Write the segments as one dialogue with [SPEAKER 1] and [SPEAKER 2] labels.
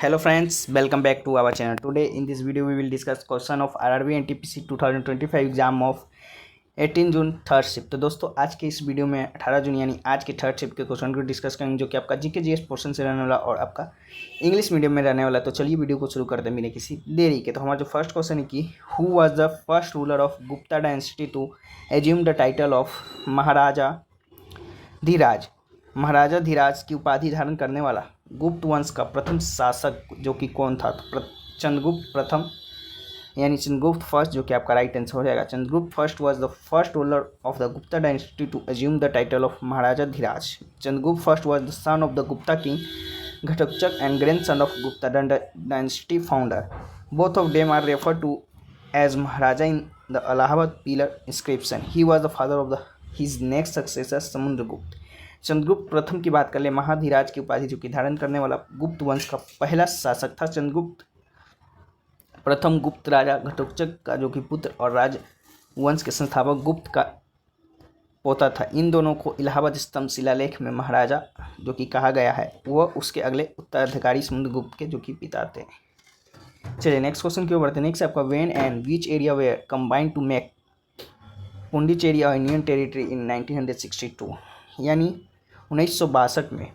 [SPEAKER 1] Hello friends, welcome back to our channel. Today in this video we will discuss question of RRB NTPC 2025 exam of 18 June third shift. तो दोस्तों आज के इस video में 18 जून यानी आज के थर्ड शिफ्ट के क्वेश्चन को डिस्कस करेंगे जो कि आपका जीके जीएस पोर्शन से रहने वाला और आपका इंग्लिश मीडियम में रहने वाला। तो चलिए वीडियो को शुरू करते हैं बिना किसी देरी के। तो हमारा जो फर्स्ट क्वेश्चन है कि who was the first ruler of Gupta dynasty to assume the title of Maharaja Dhiraj. महाराजा धीराज की उपाधि धारण करने वाला गुप्त वंश का प्रथम शासक जो कि कौन था? तो चंद्रगुप्त प्रथम यानी चंद्रगुप्त फर्स्ट, जो कि आपका राइट आंसर हो जाएगा। Chandragupta first was the first ruler of the Gupta dynasty to assume the title of Maharaja Dhiraj. Chandragupta first was the son of the Gupta king Ghatotkacha and grandson of Gupta dynasty founder. Both of them are referred to as Maharaja in the Allahabad pillar inscription. He was the father of the his next successor Samudragupta. Chandragupta प्रथम की बात कर ले, महाधीराज की उपाधि जो कि धारण करने वाला गुप्त वंश का पहला शासक था चंद्रगुप्त प्रथम। गुप्त राजा घटोत्कच का जो कि पुत्र और राजवंश के संस्थापक गुप्त का पोता था। इन दोनों को इलाहाबाद स्तंभ शिलालेख में महाराजा जो कि कहा गया है, वह उसके अगले उत्तराधिकारी समुद्रगुप्त के जो कि पिता थे। चलिए नेक्स्ट क्वेश्चन की ओर बढ़ते हैं। नेक्स्ट आपका when and which area were combined to make Puducherry और यूनियन टेरिटरी इन 1962, यानी 1962 में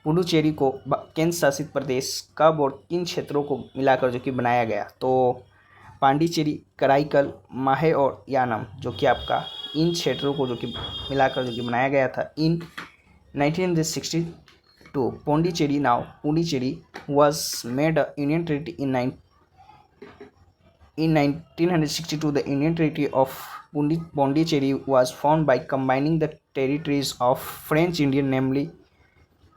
[SPEAKER 1] पुडुचेरी को केंद्र शासित प्रदेश कब और किन क्षेत्रों को मिलाकर जो कि बनाया गया? तो पांडिचेरी, कराईकल, माहे और यानम जो कि आपका इन क्षेत्रों को जो कि मिलाकर जो कि बनाया गया था इन 1962। Puducherry Puducherry was made a union territory in 1962. The union territory of Pondicherry was formed by combining the territories of French Indian, namely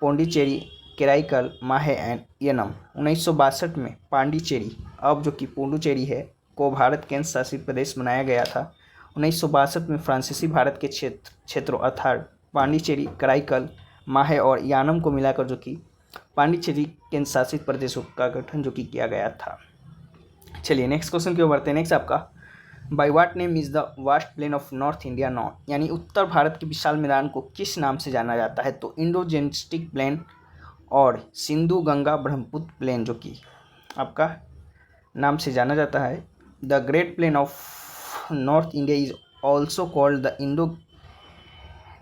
[SPEAKER 1] Pondicherry, Karaikal, Mahe and Yanam। 1962 में पांडिचेरी, अब जो कि पुडुचेरी है, को भारत केंद्र शासित प्रदेश बनाया गया था। 1962 में फ्रांसीसी भारत के क्षेत्रों अर्थात पांडिचेरी, कराईकल, माहे और यानम को मिलाकर जो कि पांडिचेरी केंद्र शासित प्रदेशों का गठन जो कि किया गया था। चलिए नेक्स्ट क्वेश्चन की ओर बढ़ते हैं। नेक्स्ट आपका by what name is the vast plain of north India known, यानी उत्तर भारत के विशाल मैदान को किस नाम से जाना जाता है? तो इंडो जेनेटिक प्लेन और सिंधु गंगा ब्रह्मपुत्र प्लेन जो कि आपका नाम से जाना जाता है। The great plain of north India is also called the Indo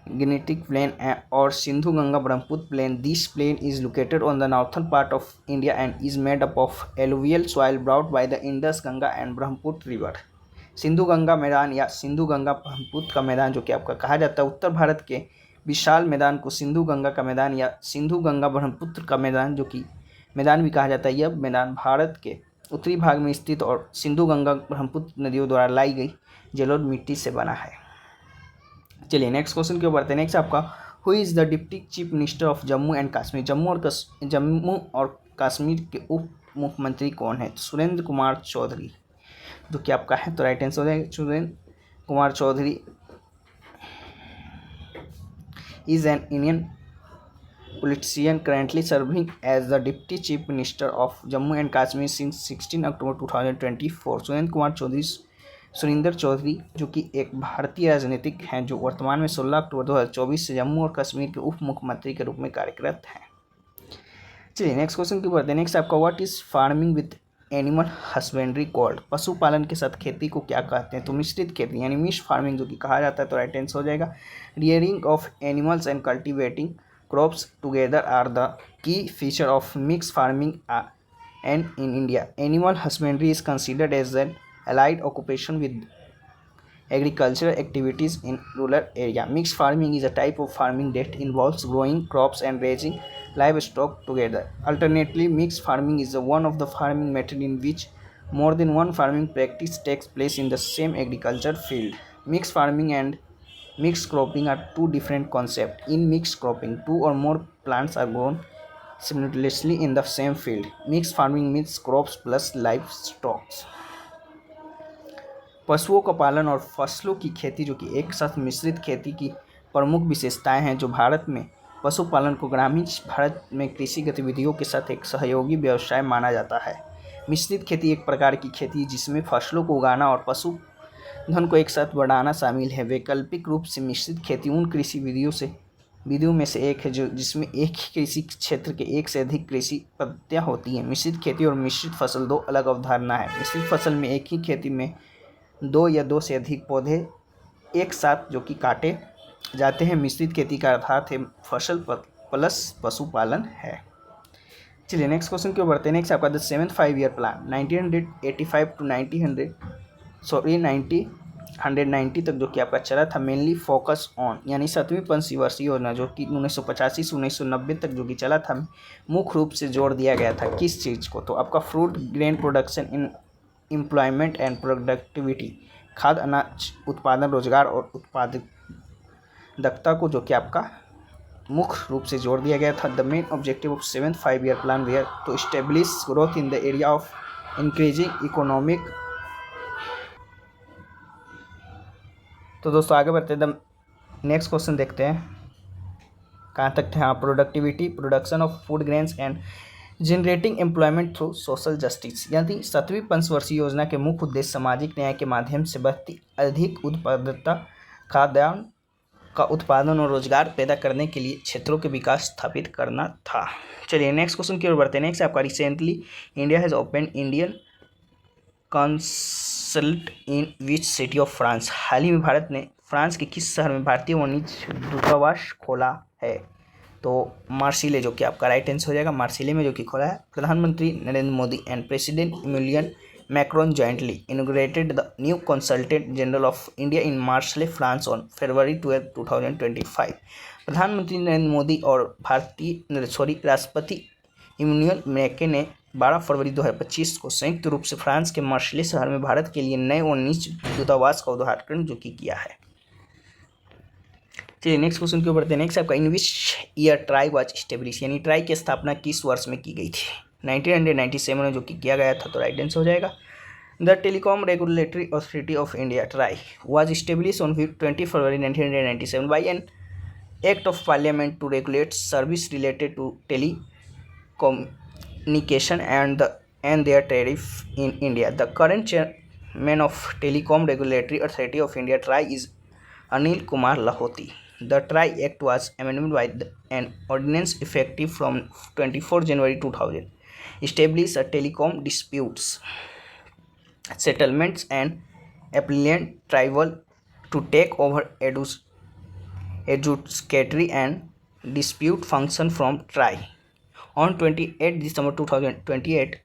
[SPEAKER 1] Gangetic plain or Sindhu Ganga Brahmaputra plain. This plain is located on the northern part of India and is made up of alluvial soil brought by the Indus, Ganga and Brahmaputra river. Sindhu Ganga मैदान या सिंधु गंगा ब्रह्मपुत्र का मैदान जो कि आपका कहा जाता है उत्तर भारत के विशाल मैदान को सिंधु गंगा का मैदान या सिंधु गंगा ब्रह्मपुत्र का मैदान जो कि मैदान भी कहा जाता है। यह मैदान भारत के उत्तरी भाग में स्थित और सिंधु गंगा ब्रह्मपुत्र नदियों द्वारा लाई गई जलोढ़ मिट्टी से बना है। चलिए नेक्स्ट क्वेश्चन की ओर बढ़ते हैं। नेक्स्ट आपका who is the deputy chief minister of Jammu and Kashmir. Jammu और कश्मीर के उप मुख्यमंत्री कौन है? तो सुरेंद्र कुमार चौधरी जो कि आपका है, तो राइट आंसर हो जाएगा। Surendra Kumar Chaudhary is an Indian politician currently serving as the Deputy Chief Minister of Jammu and Kashmir since 16 अक्टूबर 2024। सुरेंद्र कुमार चौधरी सुरेंद्र चौधरी जो कि एक भारतीय राजनीतिक हैं जो वर्तमान में 16 अक्टूबर 2024 से जम्मू और कश्मीर के उप मुख्यमंत्री के रूप में कार्यरत हैं। चलिए नेक्स्ट क्वेश्चन की बढ़ते हैं। नेक्स्ट आपका what is farming with animal husbandry called. पशुपालन के साथ खेती को क्या कहते हैं? तो मिश्रित खेती यानी मिक्स फार्मिंग जो कि कहा जाता है, तो राइट आंसर हो जाएगा। Rearing of animals and cultivating crops together are the key feature of mixed farming and in India animal husbandry is considered as an allied occupation with agricultural activities in rural area. Mixed farming is a type of farming that involves growing crops and raising livestock together. Alternatively, mixed farming is one of the farming method in which more than one farming practice takes place in the same agriculture field. Mixed farming and mixed cropping are two different concepts. In mixed cropping, two or more plants are grown simultaneously in the same field. Mixed farming means crops plus livestock. पशुओं का पालन और फसलों की खेती जो कि एक साथ मिश्रित खेती की प्रमुख विशेषताएं हैं जो भारत में पशुपालन को ग्रामीण भारत में कृषि गतिविधियों के साथ एक सहयोगी व्यवसाय माना जाता है। मिश्रित खेती एक प्रकार की खेती जिसमें फसलों को उगाना और पशुधन को एक साथ बढ़ाना शामिल है। वैकल्पिक रूप से मिश्रित खेती उन कृषि विधियों से विधियों में से एक है जो जिसमें एक ही कृषि क्षेत्र के एक से अधिक कृषि पद्धतियाँ होती हैं। मिश्रित खेती और मिश्रित फसल दो अलग अवधारणा है। मिश्रित फसल में एक ही खेती में दो या दो से अधिक पौधे एक साथ जो कि काटे जाते हैं। मिश्रित खेती का अर्थात है फसल प्लस पशुपालन है। चलिए नेक्स्ट क्वेश्चन की ओर बढ़ते हैं। नेक्स्ट आपका the 7th 5-year plan 1985 to 1990 तक जो कि आपका चला था, मेनली फोकस ऑन यानी 7वीं पंचवर्षीय योजना जो कि 1985 से 1990 तक जो कि चला था, मुख्य रूप से जोड़ दिया गया था किस चीज़ को? तो आपका fruit grain production in employment and productivity, खाद्य अनाज उत्पादन, रोजगार और उत्पादकता को जो कि आपका मुख्य रूप से जोड़ दिया गया था। The main objective of 7th 5-year plan were to establish growth in the area of increasing economic. तो दोस्तों आगे बढ़ते हैं, नेक्स्ट क्वेश्चन देखते हैं कहाँ तक थे। हाँ, productivity, production of food grains and generating employment through social justice, यानी 7वीं पंचवर्षीय योजना के मुख्य उद्देश्य सामाजिक न्याय के माध्यम से बढ़ती अधिक उत्पादकता, खाद्यान्न का उत्पादन और रोजगार पैदा करने के लिए क्षेत्रों के विकास स्थापित करना था। चलिए नेक्स्ट क्वेश्चन की ओर बढ़ते हैं। नेक्स्ट आपका recently India has open Indian consult in which city of France, हाल ही में भारत ने फ्रांस के किस शहर में भारतीय वाणिज्य दूतावास खोला है? तो मार्सिले जो कि आपका राइट आंसर हो जाएगा, मार्सिले में जो कि खोला है। प्रधानमंत्री Narendra Modi and president Emmanuel Macron jointly inaugurated the new consultant general of India in Marseille France on February 12, 2025। प्रधानमंत्री नरेंद्र मोदी और राष्ट्रपति इमैनुअल मैक्रोन ने 12 फरवरी 2025 को संयुक्त रूप से फ्रांस के मार्सिले शहर में भारत के लिए नए वाणिज्य दूतावास का उद्घाटन जो कि किया है। चलिए नेक्स्ट क्वेश्चन की ओर बढ़ते हैं। नेक्स्ट आपका in which year TRAI was establish, यानी ट्राई की स्थापना किस वर्ष में की गई थी? 1997 में जो कि किया गया था, तो राइट आंसर हो जाएगा। The telecom regulatory authority of India TRAI was establish on 20 February 1997 by an act of parliament to regulate service related to telecommunication and their tariff in India. The current chairman of telecom regulatory authority of India TRAI is Anil Kumar Lahoti. The TRAI Act was amended by an ordinance effective from 24 January 2000, established a telecom disputes settlements and appellate tribunal to take over adjudicatory and dispute function from TRAI. On 28 December 2018,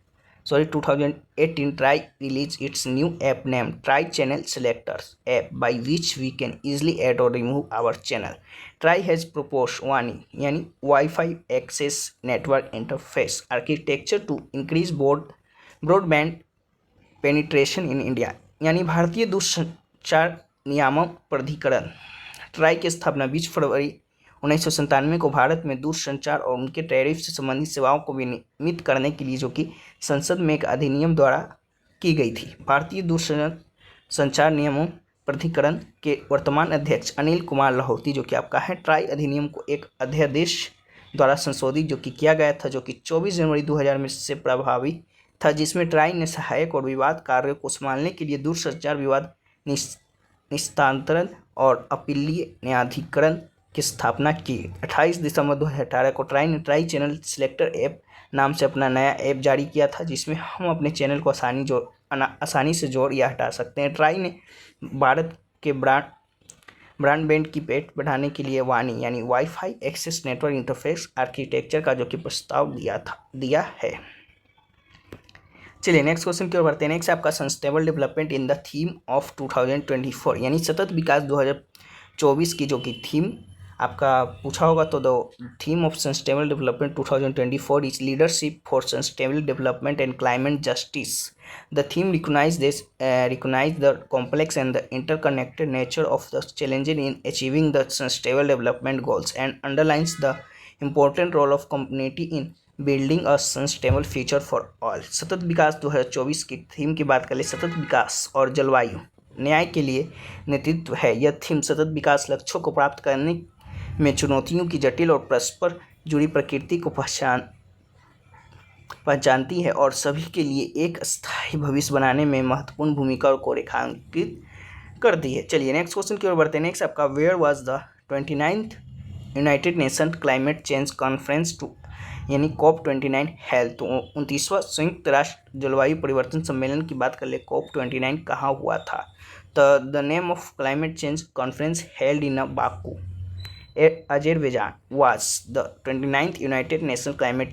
[SPEAKER 1] TRAI released its new app named TRAI Channel Selectors app, by which we can easily add or remove our channel. TRAI has proposed WANI यानी Wi-Fi Access Network Interface architecture to increase broadband penetration in India, यानी भारतीय दूरसंचार नियामक प्राधिकरण try की स्थापना 20 February 1997 को भारत में दूरसंचार और उनके टैरिफ से संबंधित सेवाओं को विनियमित करने के लिए जो कि संसद में एक अधिनियम द्वारा की गई थी। भारतीय दूरसंचार नियमों प्राधिकरण के वर्तमान अध्यक्ष अनिल कुमार लाहौती जो कि आपका है। ट्राई अधिनियम को एक अध्यादेश द्वारा संशोधित जो कि किया गया था, जो कि 24 जनवरी 2000 में से प्रभावी था, जिसमें ट्राई ने सहायक और विवाद कार्यों को संभालने के लिए दूरसंचार विवाद निस्तारण और अपीलीय न्यायाधिकरण की स्थापना की। 28 दिसंबर 2018 को ट्राई ने ट्राई चैनल सिलेक्टर ऐप नाम से अपना नया ऐप जारी किया था, जिसमें हम अपने चैनल को आसानी से जोड़ या हटा सकते हैं। ट्राई ने भारत के ब्रॉडबैंड की पेट बढ़ाने के लिए वानी यानी wifi access network interface architecture का जो कि प्रस्ताव दिया है। चलिए नेक्स्ट क्वेश्चन की ओर बढ़ते हैं। नेक्स्ट आपका sustainable development in the theme of 2024, यानी सतत विकास 2024 की जो कि थीम आपका पूछा होगा, तो the theme of sustainable development 2024 is leadership for sustainable development and climate justice. The theme recognise the complex and the interconnected nature of the challenges in achieving the sustainable development goals and underlines the important role of community in building a sustainable future for all. सतत विकास 2024 की theme की बात करें, सतत विकास और जलवायु न्याय के लिए नेतृत्व है। यह थीम सतत विकास लक्ष्यों को प्राप्त करने में चुनौतियों की जटिल और परस्पर जुड़ी प्रकृति को पहचानती है और सभी के लिए एक स्थायी भविष्य बनाने में महत्वपूर्ण भूमिका को रेखांकित करती है। चलिए नेक्स्ट क्वेश्चन की ओर बढ़ते हैं। नेक्स्ट आपका where was the 29th united nation climate change conference to यानी COP29 हेल्थ। तो 29वां संयुक्त राष्ट्र जलवायु परिवर्तन सम्मेलन की बात कर ले, COP29 कहाँ हुआ था? तो the name of climate change conference held in Baku Azerbaijan was the 29th United Nations Climate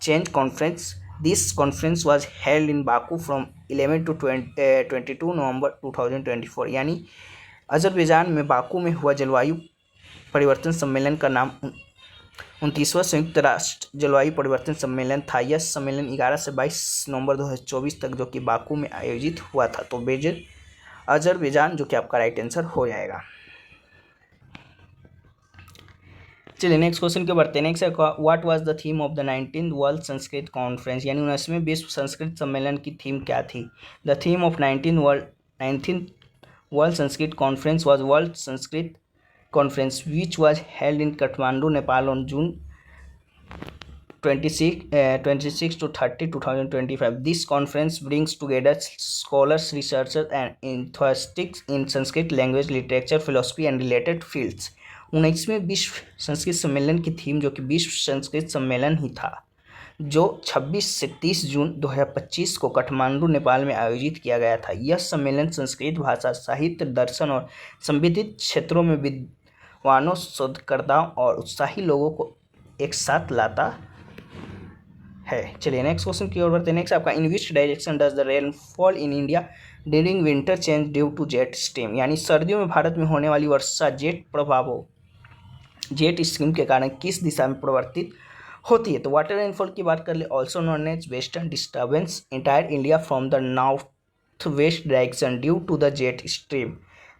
[SPEAKER 1] Change Conference. This conference was held in Baku from 11 to 22 नवंबर 2024। यानी अजरबैजान में बाकू में हुआ जलवायु परिवर्तन सम्मेलन का नाम 29वां संयुक्त राष्ट्र जलवायु परिवर्तन सम्मेलन था। यह सम्मेलन 11 से 22 नवंबर 2024 तक जो कि बाकू में आयोजित हुआ था। तो अजरबैजान जो कि आपका राइट आंसर हो जाएगा। चलिए नेक्स्ट क्वेश्चन के बढ़ते हैं। नेक्स्ट है what was the theme of the 19th world Sanskrit conference, यानी 19वें विश्व संस्कृत सम्मेलन की थीम क्या थी? The theme of 19th world Sanskrit conference was world Sanskrit conference which was held in Kathmandu Nepal on June 26 to 30 2025। This conference brings together scholars, researchers and enthusiasts in Sanskrit language, literature, philosophy and related fields। 19वें विश्व संस्कृत सम्मेलन की theme जो कि विश्व संस्कृत सम्मेलन ही था, जो 26 से 30 जून 2025 को काठमांडू नेपाल में आयोजित किया गया था। यह सम्मेलन संस्कृत भाषा, साहित्य, दर्शन और संबंधित क्षेत्रों में विद्वानों, शोधकर्ताओं और उत्साही लोगों को एक साथ लाता है। चलिए नेक्स्ट क्वेश्चन की ओर बढ़ते हैं। नेक्स्ट आपका in which direction does the rainfall in India during winter change due to jet stream, यानी सर्दियों में भारत में होने वाली वर्षा जेट स्ट्रीम के कारण किस दिशा में परिवर्तित होती है? तो वाटर रेनफॉल की बात कर ले, also known as western disturbance entire India from the north west direction due to the jet stream.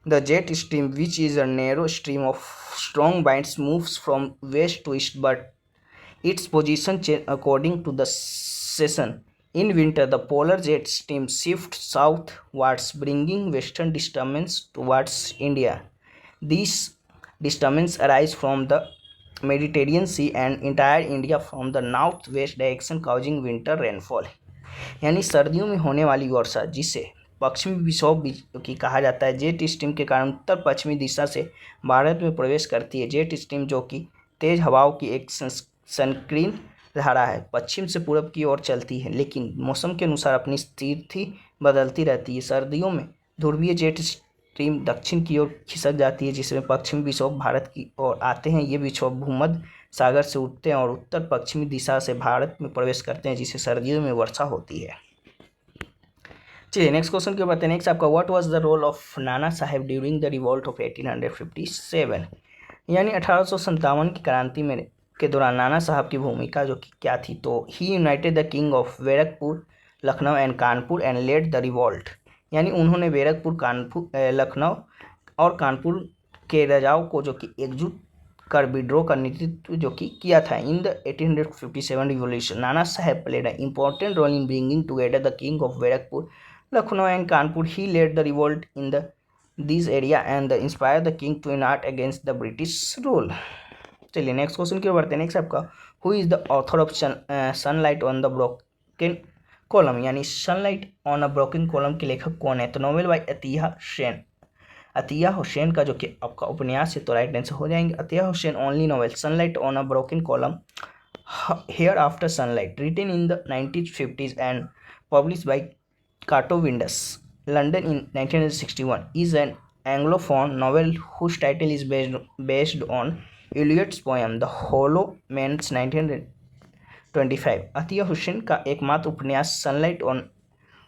[SPEAKER 1] The jet stream which is a narrow stream of strong winds moves from west to east but its position change according to the season. In winter, the polar jet stream shifts southwards, bringing western disturbance towards India. These disturbances arise from the Mediterranean Sea and entire India from the northwest direction, causing winter rainfall। यानी सर्दियों में होने वाली वर्षा जिसे पश्चिमी विक्षोभ की कहा जाता है, जेट स्ट्रीम के कारण उत्तर पश्चिमी दिशा से भारत में प्रवेश करती है। जेट स्ट्रीम जो कि तेज हवाओं की एक संकीर्ण धारा है, पश्चिम से पूरब की ओर चलती है, लेकिन मौसम के अनुसार अपनी स्थिति बदलती रहती है। सर्दियों में ध्रुवीय जेट स्ट्रीम दक्षिण की ओर खिसक जाती है, जिसमें पश्चिमी विक्षोभ भारत की ओर आते हैं। ये विक्षोभ भूमध्य सागर से उठते हैं और उत्तर पश्चिमी दिशा से भारत में प्रवेश करते हैं, जिससे सर्दियों में वर्षा होती है। चलिए नेक्स्ट क्वेश्चन की बात है। नेक्स्ट आपका what was the role of Nana Saheb during the revolt of 1857, यानी 1857 की क्रांति में के दौरान नाना साहब की भूमिका जो कि क्या थी? तो he united the king of Barrackpore, Lucknow and Kanpur and led the revolt, यानी उन्होंने बैरकपुर, लखनऊ और कानपुर के राजाओं को जो कि एकजुट कर विद्रोह का नेतृत्व जो कि किया था। In the 1857 revolution Nana Sahib played a important role in bringing together the king of Barrackpore, Lucknow and Kanpur. He led the revolt in this area and inspire the king to unite against the British rule. चलिए next question की ओर बढ़ते हैं। Next आपका who is the author of sunlight on the broken column, यानी sunlight on a broken column के लेखक कौन है? तो नोवेल बाय अतिया हुसैन। अतिया हुसैन का जो कि आपका उपन्यास है, तो राइट आंसर हो जाएंगे Attia Hosain only novel sunlight on a broken column here after sunlight, written in the 1950s and publish by Chatto Windus, London in 1961, is an anglophone novel whose title is based on Eliot's poem the hollow men's 1925। Attia Hosain का एकमात्र उपन्यास sunlight on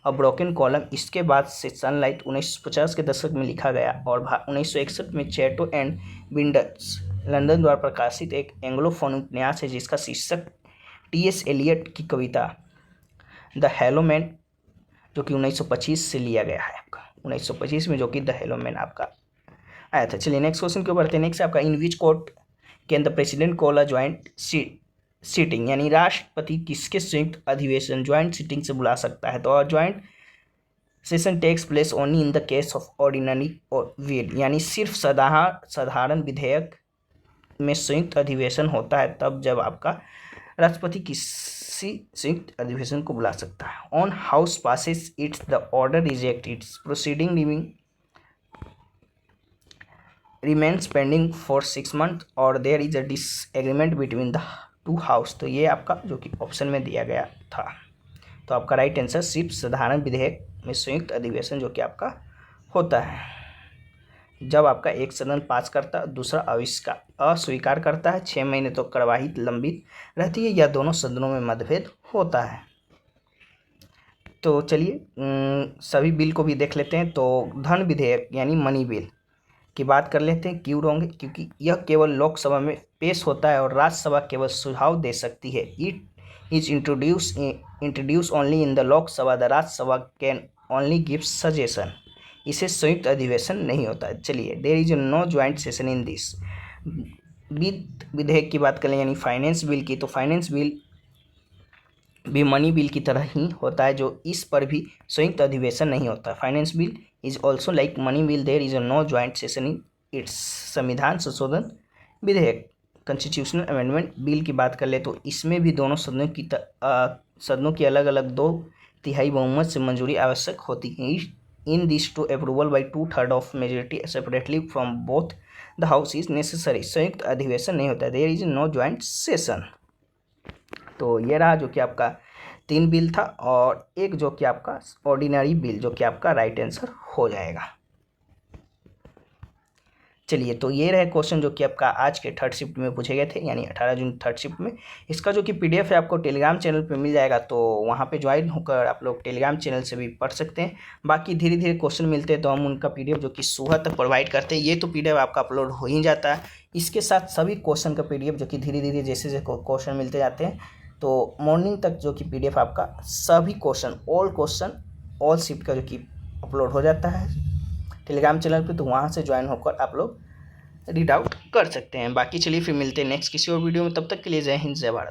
[SPEAKER 1] a broken column. इसके बाद से sunlight 1950 के दशक में लिखा गया और 1961 में चैटो एंड विंडस लंदन द्वारा प्रकाशित एक एंग्लोफोन उपन्यास है, जिसका शीर्षक टी.एस. एलियट की कविता द हेलो मैन जो कि 1925 से लिया गया है, आपका 1925 में जो कि द हेलो मैन आपका आया था। चलिए नेक्स्ट क्वेश्चन के बढ़ते हैं। नेक्स्ट आपका in which court can the president call a joint sitting, यानी राष्ट्रपति किसके संयुक्त अधिवेशन ज्वाइंट सीटिंग से बुला सकता है? तो joint session takes place only in the case of ordinary और बिल, यानी सिर्फ साधारण विधेयक में संयुक्त अधिवेशन होता है तब जब आपका राष्ट्रपति किसी संयुक्त अधिवेशन को बुला सकता है। On house passes it's the order reject its proceeding living remains pending for 6 month और there is a disagreement between the two house. तो ये आपका जो कि ऑप्शन में दिया गया था। तो आपका राइट आंसर सिर्फ साधारण विधेयक में संयुक्त अधिवेशन जो कि आपका होता है जब आपका एक सदन पास करता दूसरा अस्वीकार करता है, 6 महीने तो कार्यवाही लंबित रहती है या दोनों सदनों में मतभेद होता है। तो चलिए सभी बिल को भी देख लेते हैं। तो धन विधेयक यानी मनी बिल की बात कर लेते हैं। क्यों होंगे? क्योंकि यह केवल लोकसभा में पेश होता है और राज्यसभा केवल सुझाव दे सकती है। It is introduce only in the Lok Sabha, the Rajya Sabha can only give suggestion. इसे संयुक्त अधिवेशन नहीं होता है। चलिए, there is no joint session in this. वित्त विधेयक की बात करें यानी फाइनेंस बिल की, तो फाइनेंस बिल भी मनी बिल की तरह ही होता है, जो इस पर भी संयुक्त अधिवेशन नहीं होता। Finance bill is also like money bill, there is no joint session in its. संविधान संशोधन विधेयक कॉन्स्टिट्यूशनल अमेंडमेंट बिल की बात कर ले तो इसमें भी दोनों सदनों की अलग अलग 2/3 बहुमत से मंजूरी आवश्यक होती है। In this too approval by 2/3 of majority separately from both the house is necessary. संयुक्त अधिवेशन नहीं होता है, there is no joint session. तो ये रहा जो कि आपका 3 बिल था और एक जो कि आपका ऑर्डिनरी बिल जो कि आपका राइट आंसर हो जाएगा। चलिए, तो ये रहे क्वेश्चन जो कि आपका आज के थर्ड शिफ्ट में पूछे गए थे यानी 18 जून थर्ड शिफ्ट में। इसका जो कि पीडीएफ है आपको टेलीग्राम चैनल पे मिल जाएगा, तो वहाँ पे ज्वाइन होकर आप लोग टेलीग्राम चैनल से भी पढ़ सकते हैं। बाकी धीरे धीरे क्वेश्चन मिलते हैं तो हम उनका पीडीएफ जो कि सुबह तक प्रोवाइड करते हैं। ये तो पीडीएफ आपका अपलोड हो ही जाता है, इसके साथ सभी क्वेश्चन का पीडीएफ जो कि धीरे धीरे जैसे जैसे क्वेश्चन मिलते जाते हैं तो मॉर्निंग तक जो कि पीडीएफ आपका सभी क्वेश्चन ऑल शिफ्ट का जो कि अपलोड हो जाता है टेलीग्राम चैनल पे, तो वहाँ से ज्वाइन होकर आप लोग रीड आउट कर सकते हैं। बाकी चलिए फिर मिलते हैं नेक्स्ट किसी और वीडियो में, तब तक के लिए जय हिंद जय भारत।